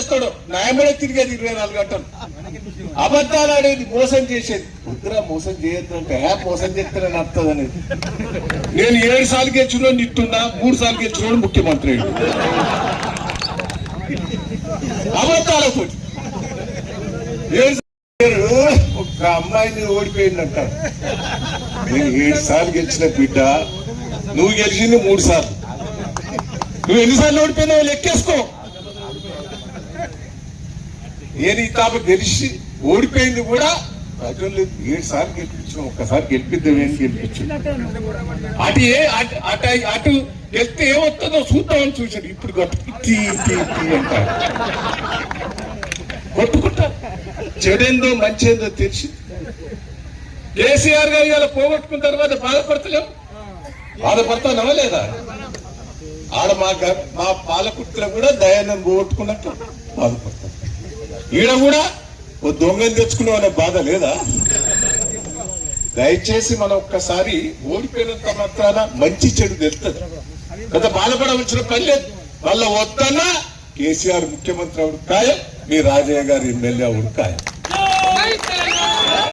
చేస్తాడు, న్యాయమడే తిరిగేది 24 గంటలు. అబద్ధాలు ఆడేది, మోసం చేసేది. వద్దురా మోసం చేయొద్దు అంటే మోసం చేస్తేనే అర్థం అనేది. నేను 7 సార్లు గెలిచిన నిట్టున్నా, 3 సార్లు గెలిచిన ముఖ్యమంత్రి. అబద్ధాలతో ఒక అమ్మాయిని ఓడిపోయిందంటారు. నేను 7 సార్లు గెలిచిన బిడ్డ, నువ్వు గెలిచింది 3 సార్లు. నువ్వు ఎన్నిసార్లు ఓడిపోయినావు లెక్కేసుకో. నేను ఈ తాప గెలిచి ఓడిపోయింది కూడా ప్రజలు 7 సార్లు గెలిపించాం, ఒక్కసారి గెలిపిద్దామని గెలిపించాం. అటు గెలిస్తే ఏమవుతుందో చూద్దామని చూశాడు. ఇప్పుడు అంటారు, కొట్టుకుంటారు. చెడేందో మంచేందో తెలిసి కేసీఆర్ గారు ఇవాళ పోగొట్టుకున్న తర్వాత బాధపడతలేము. బాధపడతానవా లేదా? ఆడ మా పాలకుర్తిలో కూడా దయాన్ని పోగొట్టుకున్నట్టు బాధపడతాం. ఈడ కూడా ఓ దొంగని తెచ్చుకున్నాం అనే బాధ లేదా? దయచేసి మనం ఒక్కసారి ఓడిపోయినంత మాత్రాన మంచి చెడు తెలుస్తుంది. గత బాధపడవలసిన పని లేదు. వాళ్ళ వద్దన్నా కేసీఆర్ ముఖ్యమంత్రి అవుడు ఖాయం, మీ రాజయ్య గారు ఎమ్మెల్యే అవుడు ఖాయం.